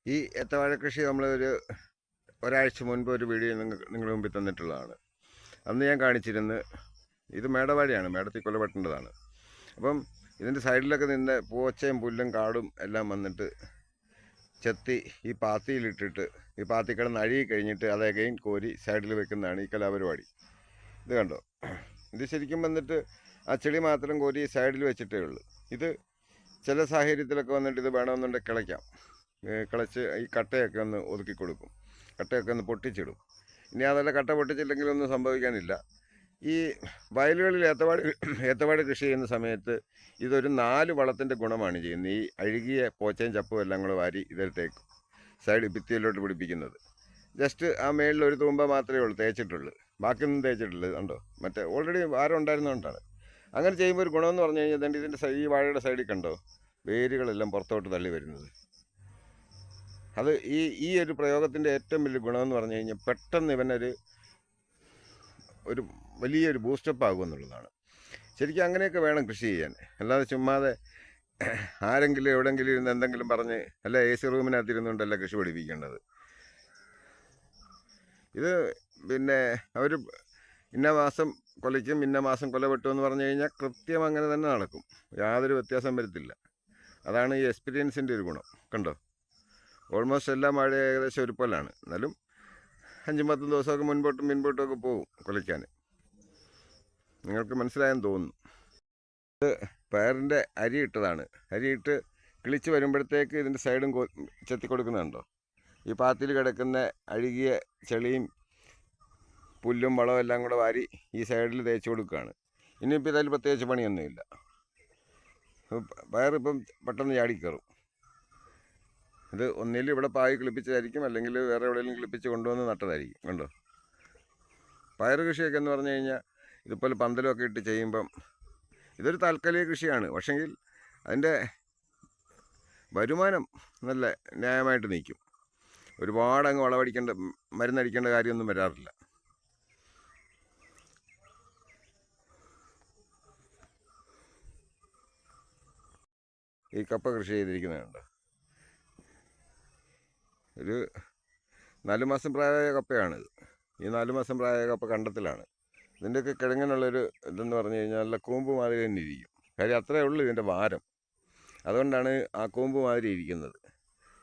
ഈ ഏത്തവാഴ കൃഷി നമ്മൾ ഒരാഴ്ച മുൻപ് ഒരു വീഡിയോ നിങ്ങളുടെ മുമ്പിൽ തന്നിട്ടുള്ളതാണ്. അന്ന് ഞാൻ കാണിച്ചിരുന്നു ഇത് മേടവാഴയാണ്, മേടത്തിൽ കൊലപെട്ടേണ്ടതാണ്. അപ്പം ഇതിൻ്റെ സൈഡിലൊക്കെ നിന്ന് പോച്ചയും പുല്ലും കാടും എല്ലാം വന്നിട്ട് ചെത്തി ഈ പാത്തിയിലിട്ടിട്ട് ഈ പാത്തി കിടന്ന് അഴുകി കഴിഞ്ഞിട്ട് അത് അഗൈൻ കോരി സൈഡിൽ വെക്കുന്നതാണ് ഈ കലാപരിപാടി. ഇത് കണ്ടോ, ഇത് ശരിക്കും വന്നിട്ട് ആ ചെളി മാത്രം കോരി സൈഡിൽ വെച്ചിട്ടേ ഉള്ളൂ. ഇത് ചില സാഹചര്യത്തിലൊക്കെ വന്നിട്ട് ഇത് വേണമെന്നുണ്ടെങ്കിൽ കിളയ്ക്കാം. കിളച്ച് ഈ കട്ടയൊക്കെ ഒന്ന് ഒതുക്കി കൊടുക്കും, കട്ടയൊക്കെ ഒന്ന് പൊട്ടിച്ചിടും. ഇനി അതല്ല കട്ട പൊട്ടിച്ചില്ലെങ്കിലൊന്നും സംഭവിക്കാനില്ല. ഈ വയലുകളിൽ ഏത്തവാഴ കൃഷി ചെയ്യുന്ന സമയത്ത് ഇതൊരു 4 വളത്തിൻ്റെ ഗുണമാണ് ചെയ്യുന്നത്. ഈ അഴുകിയ പോച്ചയും ചപ്പും എല്ലാം കൂടെ വാരി ഇതിലത്തേക്കും സൈഡ് ഭിത്തിയിലോട്ട് പിടിപ്പിക്കുന്നത്. ജസ്റ്റ് ആ മേളിൽ ഒരു തൂമ്പ മാത്രമേ ഉള്ളൂ തേച്ചിട്ടുള്ളൂ, ബാക്കിയൊന്നും തേച്ചിട്ടുള്ളൂ. കണ്ടോ, മറ്റേ ഓൾറെഡി വാരം ഉണ്ടായിരുന്നതുകൊണ്ടാണ്. അങ്ങനെ ചെയ്യുമ്പോൾ ഒരു ഗുണമെന്ന് പറഞ്ഞു കഴിഞ്ഞാൽ ഇതിൻ്റെ ഈ വാഴയുടെ സൈഡിൽ കണ്ടോ വേരുകളെല്ലാം പുറത്തോട്ട് തള്ളി വരുന്നത്. അത് ഈ ഒരു പ്രയോഗത്തിൻ്റെ ഏറ്റവും വലിയ ഗുണമെന്ന് പറഞ്ഞു കഴിഞ്ഞാൽ പെട്ടെന്ന് ഇവനൊരു വലിയൊരു ബൂസ്റ്റപ്പ് ആകുമെന്നുള്ളതാണ്. ശരിക്കും അങ്ങനെയൊക്കെ വേണം കൃഷി ചെയ്യാൻ. അല്ലാതെ ചുമ്മാതെ ആരെങ്കിലും എവിടെയെങ്കിലും ഇരുന്ന് എന്തെങ്കിലും പറഞ്ഞ് അല്ല AC റൂമിനകത്തിരുന്നുകൊണ്ടല്ല കൃഷി പഠിപ്പിക്കേണ്ടത്. ഇത് പിന്നെ അവർ ഇന്ന മാസം കൊലയ്ക്കും ഇന്ന മാസം കൊല വെട്ടുമെന്ന് പറഞ്ഞു കഴിഞ്ഞാൽ കൃത്യം അങ്ങനെ തന്നെ നടക്കും, യാതൊരു വ്യത്യാസം വരത്തില്ല. അതാണ് ഈ എക്സ്പീരിയൻസിൻ്റെ ഒരു ഗുണം. കണ്ടോ, ഓൾമോസ്റ്റ് എല്ലാ മഴ ഏകദേശം ഒരുപോലാണ്. എന്നാലും 5-10 ദിവസമൊക്കെ മുൻപോട്ടും ഒക്കെ പോകും കൊലയ്ക്കാൻ. നിങ്ങൾക്ക് മനസ്സിലായെന്ന് തോന്നുന്നു. ഇത് പയറിൻ്റെ അരിയിട്ടതാണ്. അരിയിട്ട് കിളിച്ച് വരുമ്പോഴത്തേക്ക് ഇതിൻ്റെ സൈഡും ചെത്തി കൊടുക്കുന്നുണ്ടോ. ഈ പാത്തിയിൽ കിടക്കുന്ന അഴുകിയ ചെളിയും പുല്ലും വളവും എല്ലാം കൂടെ വാരി ഈ സൈഡിൽ തേച്ച് കൊടുക്കുകയാണ്. ഇനിയിപ്പോൾ ഇതിൽ പ്രത്യേകിച്ച് പണിയൊന്നുമില്ല. പയറിപ്പം പെട്ടെന്ന് ചാടിക്കയറും. ഇത് ഒന്നിൽ ഇവിടെ പായി കിളിപ്പിച്ചതായിരിക്കും, അല്ലെങ്കിൽ വേറെ എവിടെയെങ്കിലും കിളിപ്പിച്ച് കൊണ്ടുവന്ന് നട്ടതായിരിക്കും. കണ്ടോ, പയർ കൃഷിയൊക്കെ എന്ന് പറഞ്ഞു കഴിഞ്ഞാൽ ഇതുപോലെ പന്തലൊക്കെ ഇട്ട് ചെയ്യുമ്പം ഇതൊരു താൽക്കാലിക കൃഷിയാണ്. പക്ഷെങ്കിൽ അതിൻ്റെ വരുമാനം നല്ല ന്യായമായിട്ട് നിൽക്കും. ഒരുപാട് അങ്ങ് വളമടിക്കേണ്ട മരുന്നടിക്കേണ്ട കാര്യമൊന്നും വരാറില്ല. ഈ കപ്പ കൃഷി ചെയ്തിരിക്കുന്നതുണ്ട്. ഒരു 4 മാസം പ്രായമായ കപ്പയാണിത്. ഈ 4 മാസം പ്രായമായ കപ്പ കണ്ടത്തിലാണ്. ഇതിൻ്റെയൊക്കെ കിഴങ്ങിനുള്ളൊരു ഇതെന്ന് പറഞ്ഞു കഴിഞ്ഞാൽ നല്ല കൂമ്പ് മാതിരി തന്നെ ഇരിക്കും. കാര്യം അത്രയേ ഉള്ളൂ ഇതിൻ്റെ ഭാരം, അതുകൊണ്ടാണ് ആ കൂമ്പ് മാതിരി ഇരിക്കുന്നത്.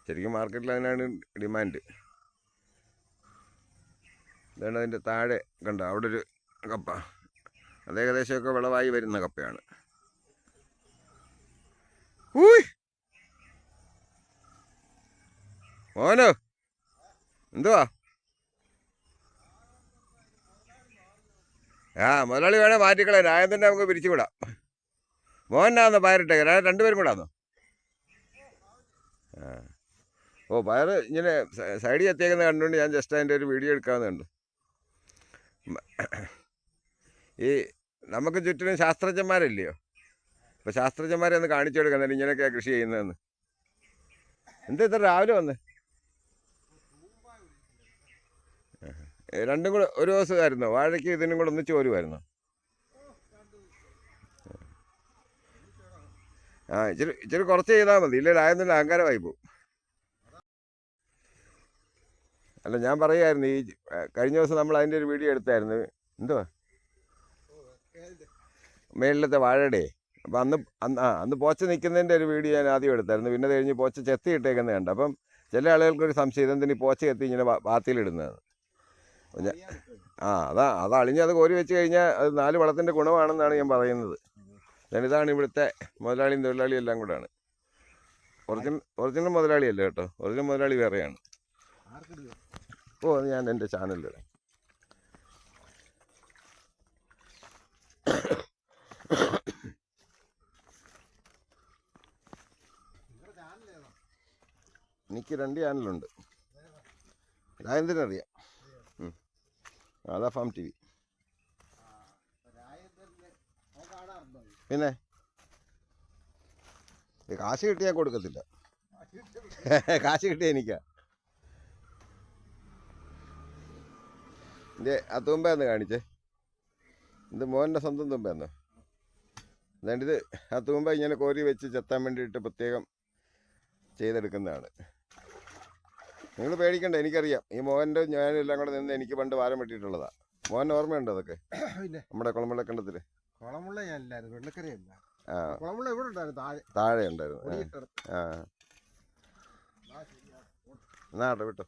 ശരിക്കും മാർക്കറ്റിൽ അതിനാണ് ഡിമാൻഡ്. ഇതാണ് അതിൻ്റെ താഴെ കണ്ട അവിടെ ഒരു കപ്പ, അത് ഏകദേശമൊക്കെ വിളവായി വരുന്ന കപ്പയാണ്. മോനോ, എന്തുവാ? മുതലാളി വേണേൽ മാറ്റിക്കളെ, രായം തന്നെ നമുക്ക് പിരിച്ചു വിടാം. മോനാന്നോ പയറിട്ടേ? രണ്ടുപേരും കൂടാന്നോ? പയർ ഇങ്ങനെ സൈഡിൽ എത്തിയേക്കുന്ന കണ്ടുകൊണ്ട് ഞാൻ ജസ്റ്റ് അതിൻ്റെ ഒരു വീഡിയോ എടുക്കാവുന്നുണ്ട്. ഈ നമുക്ക് ചുറ്റിനും ശാസ്ത്രജ്ഞന്മാരല്ലയോ, അപ്പോൾ ശാസ്ത്രജ്ഞന്മാരെ ഒന്ന് കാണിച്ചു കൊടുക്കുന്നത് ഇങ്ങനെയൊക്കെയാണ് കൃഷി ചെയ്യുന്നതെന്ന്. എന്താ ഇത്ര രാവിലെ വന്ന്? രണ്ടും കൂടെ ഒരു ദിവസമായിരുന്നോ? വാഴയ്ക്ക് ഇതിനും കൂടെ ഒന്നിച്ച് പോരുമായിരുന്നോ? ഇച്ചിരി കുറച്ച് ചെയ്താൽ മതി, ഇല്ലെങ്കിൽ ആയൊന്നും അഹങ്കാരമായി പോകും. അല്ല, ഞാൻ പറയുമായിരുന്നു ഈ കഴിഞ്ഞ ദിവസം നമ്മൾ അതിൻ്റെ ഒരു വീഡിയോ എടുത്തായിരുന്നു. എന്തുവാ മേളിലത്തെ വാഴയുടെ. അപ്പം അന്ന് പോച്ച നിൽക്കുന്നതിൻ്റെ ഒരു വീഡിയോ ഞാൻ ആദ്യം എടുത്തായിരുന്നു. പിന്നെ കഴിഞ്ഞ് പോച്ച ചെത്തി ഇട്ടേക്കുന്നത് കണ്ട്. അപ്പം ചില ആളുകൾക്കൊരു സംശയം, ഇതെന്തിന് ഈ പോച്ച ചെത്തി ഇങ്ങനെ പാത്തിയിലിടുന്നത്. അത് അളിഞ്ഞ് അത് കോരി വെച്ച് കഴിഞ്ഞാൽ അത് 4 വളത്തിൻ്റെ ഗുണമാണെന്നാണ് ഞാൻ പറയുന്നത്. ഞാനിതാണ് ഇവിടുത്തെ മുതലാളിയും തൊഴിലാളിയും എല്ലാം കൂടെയാണ്. ഒറിജിനൽ മുതലാളിയല്ല കേട്ടോ, ഒറിജിനൽ മുതലാളി വേറെയാണ്. അത് ഞാൻ എൻ്റെ ചാനലിലിടാം. എനിക്ക് 2 ചാനലുണ്ട്. രാജേന്ദ്രനറിയാം, അതാ ഫാം TV. പിന്നെ കാശ് കിട്ടിയാൽ കൊടുക്കത്തില്ല. കാശ് കിട്ടിയ എനിക്കാ. ഇത് ആ തുമ്പയെന്ന് കാണിച്ചേ. ഇത് മോൻ്റെ സ്വന്തം തുമ്പയെന്നോ? അതാണ്ടിത് ആ തൂമ്പ ഇങ്ങനെ കോരി വെച്ച് ചെത്താൻ വേണ്ടിയിട്ട് പ്രത്യേകം ചെയ്തെടുക്കുന്നതാണ്. നിങ്ങൾ പേടിക്കണ്ട, എനിക്കറിയാം. ഈ മോഹൻ്റെ ഞാനും എല്ലാം കൂടെ നിന്ന് എനിക്ക് പണ്ട് വാരം വെട്ടിയിട്ടുള്ളതാ. മോഹൻ ഓർമ്മയുണ്ടോ അതൊക്കെ? പിന്നെ നമ്മുടെ കുളമ്പള്ളക്കണ്ടത്തില് കുളമുള്ള ഞാനില്ലായിരുന്നു, വെള്ളക്കരയല്ല. ആ കുളമുള്ള ഇവിടെ ഉണ്ടായിരുന്നു, താഴെ ഉണ്ടായിരുന്നു. പൊടിയിട്ടത്. ആ എന്നാ വിട്ടോ.